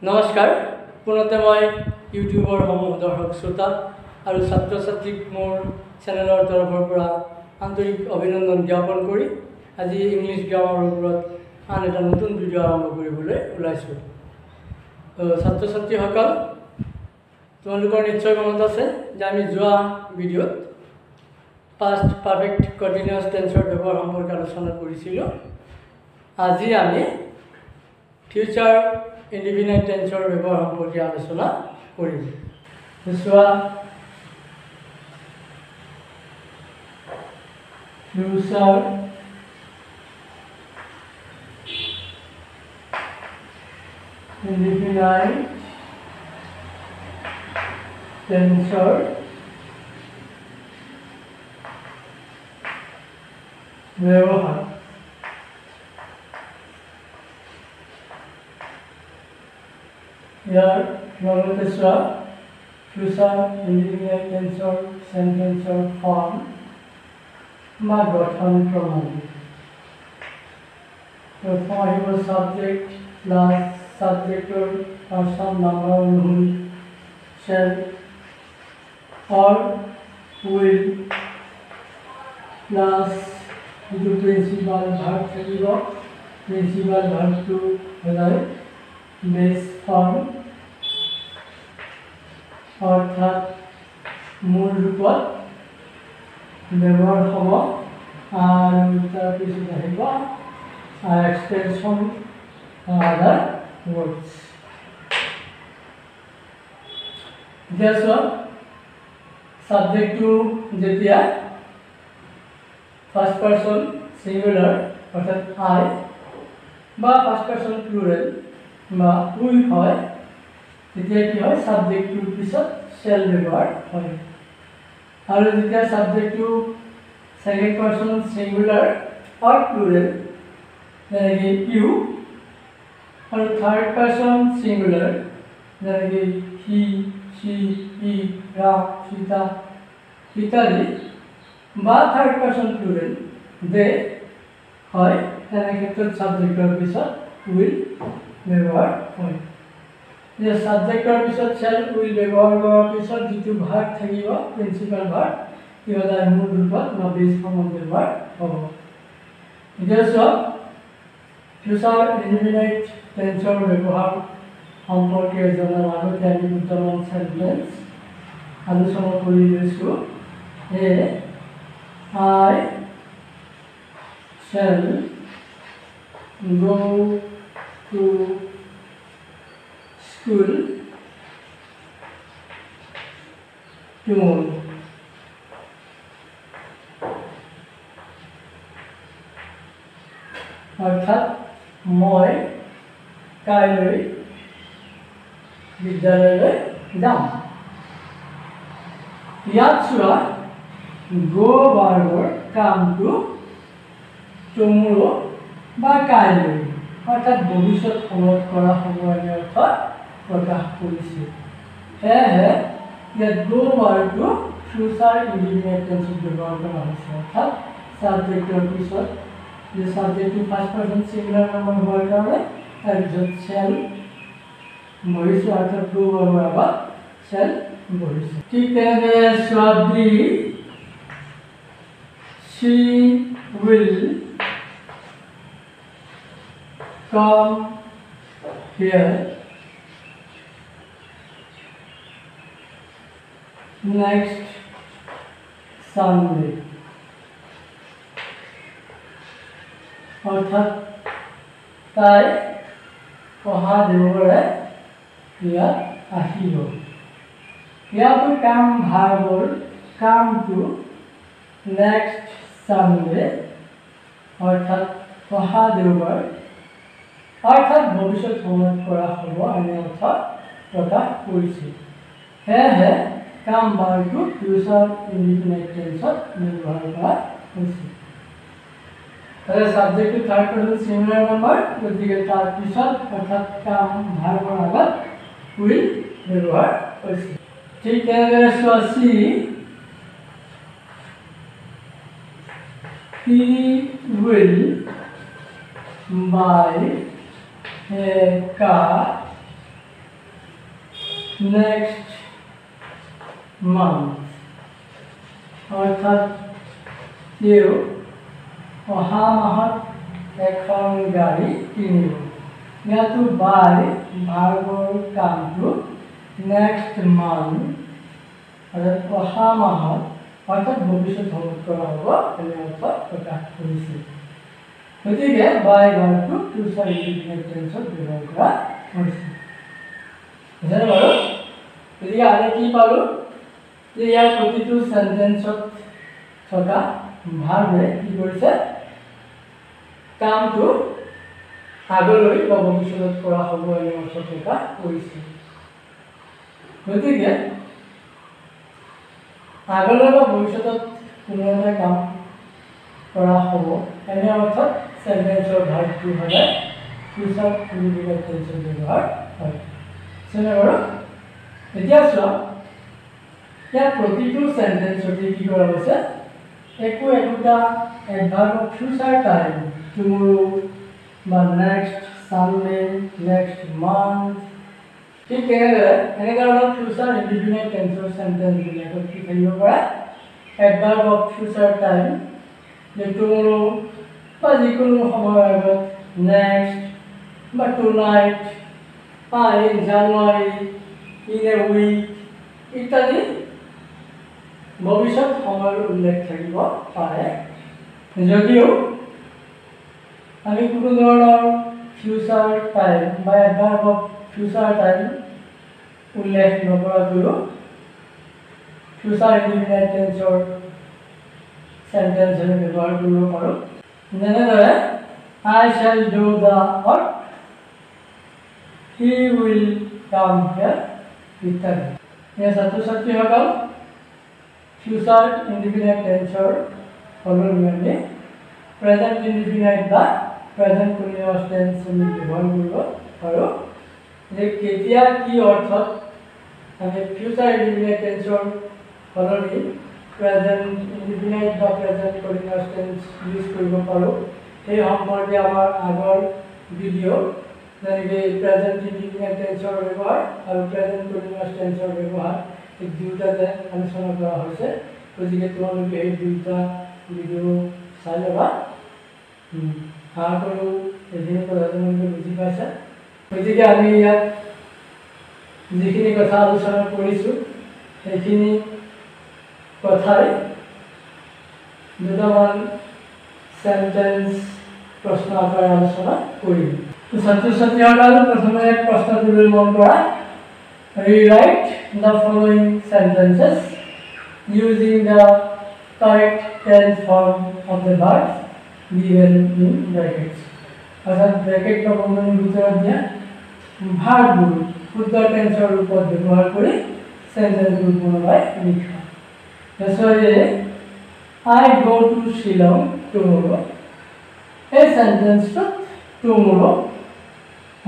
নমস্কাৰ পুনতে মই ইউটিউবৰ সমূহ দৰ্শক শ্ৰোতা আৰু ছাত্ৰ ছাত্ৰীক মোৰ চেনেলৰ তৰফৰ পৰা আন্তৰিক অভিনন্দন জ্ঞাপন কৰি আজি ইংলিছ গ্ৰামাৰৰ ওপৰত আন এটা নতুন ভিডিঅ' আৰম্ভ কৰিবলৈ ওলাইছোঁ। ছাত্ৰ ছাত্ৰীসকল তোমালোকৰ নিশ্চয় মনত আছে যে আমি যোৱা ভিডিঅ'ত পাষ্ট পাৰফেক্ট কণ্টিনিউয়াছ টেন্সৰ ব্যৱহাৰ সম্পৰ্কে আলোচনা কৰিছিলোঁ। আজি আমি ফিউচাৰ ইনডিফিনাইট টেন্সৰ ব্যৱহাৰ সম্পৰ্কে আলোচনা কৰিম। চোৱা ফিউচাৰ ইনডিফিনাইট টেন্সৰ ব্যৱহাৰ ইয়াৰ লগতে চোৱা ফিউচাৰ ইনডিফিনাইট টেন্সৰ সেন্টেন্সৰ ফৰ্ম বা গঠন প্ৰণালী। প্ৰথম আহিব সাবজেক্ট প্লাছ সাবজেক্টৰ পাৰ্চন নাম্বাৰ অনুসৰি শ্বেল অৰ উইল প্লাছ যিটো প্ৰিন্সিপাল ভাৰ্ব থাকিব, প্ৰিন্সিপাল ভাৰ্বটো সদায় বেছ ফৰ্ম অৰ্থাৎ মূল ৰূপত ব্যৱহাৰ হ'ব আৰু তাৰপিছত আহিব এক্সটেনশ্যন আদাৰ ৱৰ্ডছ। এতিয়া চোৱা ছাবজেক্টটো যেতিয়া ফাৰ্ষ্ট পাৰ্চন ছিংগুলাৰ অৰ্থাৎ আই বা ফাৰ্ষ্ট পাৰ্চন প্লুৰেল বা উই হয় তেতিয়া কি হয় সাবজেক্টটোৰ পিছত শ্বেল ব্যৱহাৰ হয়। আৰু যেতিয়া সাবজেক্টটো সেকেন্ড পাৰ্সন সিঙ্গুলাৰ অৰ প্লুৰেল যেনেকৈ ইউ আৰু থাৰ্ড পাৰ্সন সিঙ্গুলাৰ যেনেকৈ he C E Ram Sita ইত্যাদি বা থাৰ্ড পাৰ্সন প্লুৰেল দে হয় তেনে ক্ষেত্ৰত সাবজেক্টৰ পিছত উইল ব্যৱহাৰ হয়। যে সাবজেক্টৰ পিছত শ্বেল উইল ব্যৱহাৰ কৰাৰ পিছত যিটো ভাৰ্ব থাকিব প্ৰিন্সিপাল ভাৰ্ব ই সদায় মূল ৰূপত বা বেছ ফৰ্মত ব্যৱহাৰ হ'ব। এতিয়া চোৱা ফিউচাৰ ইনডিফিনাইট টেন্সৰ ব্যৱহাৰ সম্পৰ্কে জনাৰ আগতে আমি দুটামান সেন্টেন্স আলোচনা কৰি লৈছোঁ। I shall go to school tomorrow. অৰ্থাৎ মই কাইলৈ বিদ্যালয়লৈ যাম। ইয়াত চোৱা গো ভাৰ্বৰ কামটো tomorrow বা কাইলৈ অৰ্থাৎ ভৱিষ্যত সময়ত কৰা সময়ৰ অৰ্থত প্ৰকাশ কৰিছে। সেয়েহে ইয়াত গো ভাৰ্বটো ফিউচাৰ ইনডিফিনাইট টেন্সত ব্যৱহাৰ কৰা হৈছে অৰ্থাৎ সাবজেক্টৰ পিছত যে সাবজেক্টটো ফাৰ্ষ্ট পাৰ্সন সিঙ্গুলাৰ নামৰ হোৱাৰ কাৰণে তাৰপিছত শ্বেল বহিছে অৰ্থাৎ গো ভাৰ্বৰ আগত শ্বেল বহিছে। ঠিক তেনেদৰে চোৱা B she will come here next Sunday অৰ্থাৎ তাই অহা দেওবাৰে ইয়াত আহিব। ইয়াতো কাম ভাৰ্বৰ কামটো নেক্সট সানডে অৰ্থাৎ অহা দেওবাৰ অৰ্থাৎ ভৱিষ্যত সময়ত কৰা হ'ব এনে অৰ্থত প্ৰকাশ কৰিছে। সেয়েহে কাম ভাৰ্বটো ফিউচাৰ ইনডিফিনাইট টেন্সত ব্যৱহাৰ কৰা হৈছে। তাহলে সাবজেক্টটো থাৰ্ড পাৰ্সন সিঙ্গুলাৰ নাম্বাৰ গতিকে তাৰ পিছত অৰ্থাৎ কাম ভাৰ্বৰ আগত উইল ব্যৱহাৰ হৈছে। ঠিক তেনেদৰে চোৱা C he will buy a car next month অৰ্থাৎ কেউ অহা মাহত এখন গাড়ী কিনিব ইয়াতো বাই ভাৰ্বৰ কামটো next month অৰ্থাৎ অহা মাহত অৰ্থাৎ ভবিষ্যৎ সময় কৰা হ'ব এনে অৰ্থ প্ৰকাশ কৰিছে গতিকে বাই ভাৰ্বটো ফিউচাৰ ইনডিফিনিট টেন্সত ব্যৱহাৰ কৰা হৈছে বুজিলে বাৰু গতিকে আমি কি পালোঁ যে ইয়াৰ প্ৰতিটো সেন্টেন্সত থকা ভাৰ্বে কি কৰিছে কামটো আগলৈ বা ভৱিষ্যতত কৰা হ'ব এনে অৰ্থ প্ৰকাশ কৰিছে গতিকে আগলৈ বা ভৱিষ্যতত কোনো এটা কাম কৰা হ'ব এনে অৰ্থত সেন্টেন্সৰ ভাৰ্বটো হ'লে ফিউচাৰ ইনডিফিনিট টেন্সত ব্যৱহাৰ হয় বুজিলে বাৰু এতিয়া চোৱা ইয়াৰ প্ৰতিটো সেন্টেন্সতে কি কৰা হৈছে একোটা এডভাৰ্ব অফ ফিউচাৰ টাইম টুমৰো বা নেক্সট সানডে নেক্সট মান্থ ঠিক তেনেদৰে এনেধৰণৰ ফিউচাৰ ইনডিফিনিট টেন্সৰ সেন্টেন্সবিলাকত কি থাকিব পাৰে এডভাৰ্ব অফ ফিউচাৰ টাইম যে টুমৰো বা যিকোনো সময়ৰ আগত নেক্সট বা tonight in January in a week ইত্যাদি ভবিষ্যৎ সময়ৰ উল্লেখ থাকিব পাৰে যদিও আমি কোনো ধৰণৰ ফিউচাৰ টাইম বা এডভাৰ্ব অফ ফিউচাৰ টাইম উল্লেখ নকৰাকৈও ফিউচাৰ ইনডিফিনিট টেন্সৰ সেন্টেন্স ব্যৱহাৰ কৰিব পাৰোঁ যেনেদৰে I shall do the work he will come here ইত্যাদি এই ছাত্ৰ-ছাত্ৰীসকল ফিউচাৰ ইনডিফিনিট টেন্সৰ সলনি আমি প্ৰেজেণ্ট ইনডিফিনিট বা প্ৰেজেণ্ট কণ্টিনিউয়াছ টেন্স আমি ব্যৱহাৰ কৰিব পাৰোঁ যে কেতিয়া কি অৰ্থত আমি ফিউচাৰ ইনডিফিনিট টেন্সৰ সলনি প্ৰেজেণ্ট ইনডিফিনিট বা প্ৰেজেণ্ট কণ্টিনিউয়াছ টেন্স ইউজ কৰিব পাৰোঁ এই সম্পৰ্কে আমাৰ আগৰ ভিডিঅ' যেনেকৈ প্ৰেজেণ্ট ইনডিফিনিট টেন্সৰ ব্যৱহাৰ আৰু প্ৰেজেণ্ট কণ্টিনিউয়াছ টেন্সৰ ব্যৱহাৰ এই দুয়োটাতে আলোচনা কৰা হৈছে গতিকে তোমালোকে এই দুয়োটা ভিডিঅ' চাই ল'বা আশা কৰোঁ এইখিনি কথা তোমালোকে বুজি পাইছা গতিকে আমি ইয়াত যিখিনি কথা আলোচনা কৰিছোঁ সেইখিনি কথাই দুটামান সেন্টেন্স প্ৰশ্ন আকাৰে আলোচনা কৰিম ছাত্ৰ-ছাত্ৰীসকল প্ৰথমে প্ৰশ্নটোলৈ মন কৰা rewrite the following sentences using the correct tense form of the verbs given in brackets অর্থাৎ ব্র্যাকেট বা বন্ধনীর ভিতৰত দিয়া ভাৰ্ববোৰ শুদ্ধ টেন্সৰ ৰূপত ব্যৱহাৰ কৰি সেন্টেন্সবোৰ পুনৰাই লিখা যেনে I go to Shillong tomorrow এই সেন্টেন্সটো tomorrow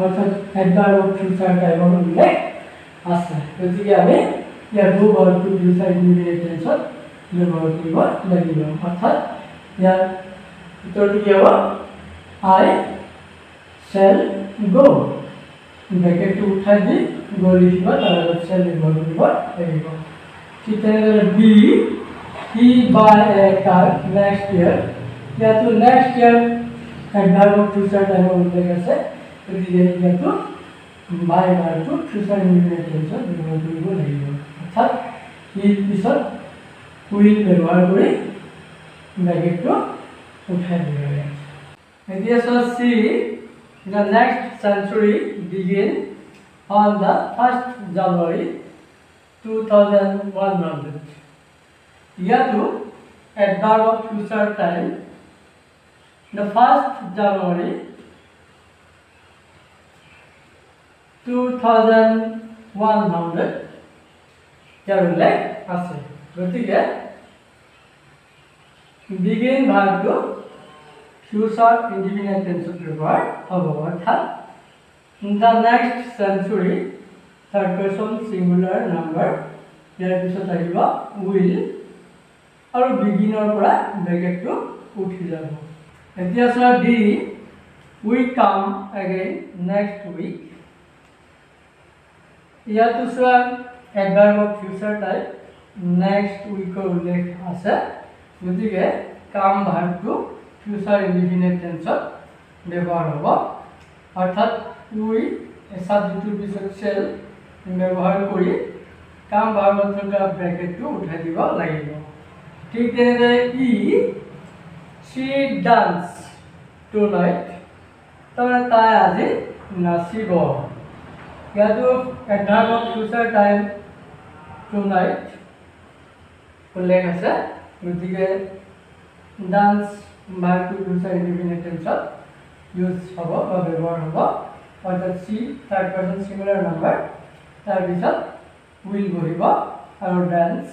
অর্থাৎ এডভার্ব অফ ফিউচাৰ টাইমৰ উল্লেখ আছে গতিকে আমি ইয়াৰ ভাৰ্বটো ফিউচাৰ ইনডিফিনিট টেন্সত ব্যৱহাৰ কৰিব লাগিব অৰ্থাৎ ইয়াৰ উত্তৰটো কি হ'ব I shall go ব্ৰেকেটটো উঠাই দি go লিখিব তাৰ আগত shall ব্যৱহাৰ কৰিব লাগিব ঠিক তেনেদৰে B he buy a car next year ইয়াতো next year এডভাৰ্ব অফ ফিউচাৰ টাইমৰ উল্লেখ আছে গতিকে ইয়াতো বাই ভাৰ্বটো ফিউচাৰ ইনডিফিনিট টেন্সত ব্যৱহাৰ কৰিব লাগিব অৰ্থাৎ ই পিছত উইল ব্যৱহাৰ কৰি ব্ৰেকেটটো উঠাই দিব লাগিব এতিয়া চোৱা C the next century begin on the 1st January 2100 ইয়াতো adverb of future time the 1st January 2100 ইয়াৰ উল্লেখ আছে গতিকে begin ভাৰ্বটো ফিউচাৰ ইনডিফিনিট টেন্সত ব্যৱহাৰ হ'ব অৰ্থাৎ the next century third person singular number ইয়াৰ পিছত আহিব will আৰু বিগিনৰ পৰা ব্ৰেকেটটো উঠি যাব এতিয়া চোৱা D we come again next week ইয়াতো চোৱা এডভাৰ্ব অফ ফিউচাৰ টাইপ নেক্সট উইকৰ উল্লেখ আছে গতিকে কাম ভাৰ্বটো ফিউচাৰ ইনডিফিনিট টেন্সত ব্যৱহাৰ হ'ব অৰ্থাৎ উই সাবজেক্টটোৰ পিছত শেল ব্যৱহাৰ কৰি কাম ভাৰ্বত থকা ব্ৰেকেটটো উঠাই দিব লাগিব ঠিক তেনেদৰে ই she dance tonight তাৰমানে তাই আজি নাচিব ইয়াতো এডভাৰ্ব অফ ফিউচাৰ টাইম tonight উল্লেখ আছে গতিকে ডান্স ভাৰ্বটো ফিউচাৰ ইনডিফিনিট টেন্সত ইউজ হ'ব বা ব্যৱহাৰ হ'ব অৰ্থাৎ সি থাৰ্ড পাৰ্চন সিঙ্গুলাৰ নাম্বাৰ তাৰপিছত উইল বহিব আৰু ডান্স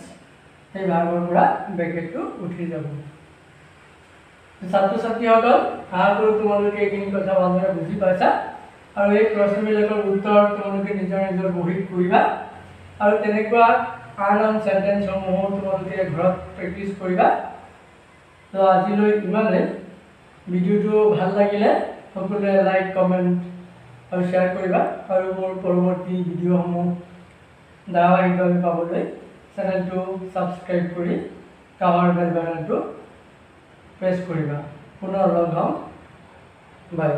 এই ভাৰ্বৰ পৰা ব্ৰেকেটটো উঠি যাব ছাত্ৰ ছাত্ৰীসকল আশা কৰোঁ তোমালোকে এইখিনি কথা ভালদৰে বুজি পাইছা আৰু এই প্ৰশ্নবিলাকৰ উত্তৰ তোমালোকে নিজৰ নিজৰ বহীত কৰিবা আৰু তেনেকুৱা আন চেণ্টেন্সসমূহো তোমালোকে ঘৰত প্ৰেক্টিছ কৰিবা তো আজিলৈ ইমানে ভিডিঅ'টো ভাল লাগিলে সকলোৱে লাইক কমেণ্ট আৰু শ্বেয়াৰ কৰিবা আৰু মোৰ পৰৱৰ্তী ভিডিঅ'সমূহ ধাৰাবাহিকভাৱে পাবলৈ চেনেলটো ছাবস্ক্ৰাইব কৰি কাষৰ বেল বাটনটো প্ৰেছ কৰিবা পুনৰ লগ হ'ম বাই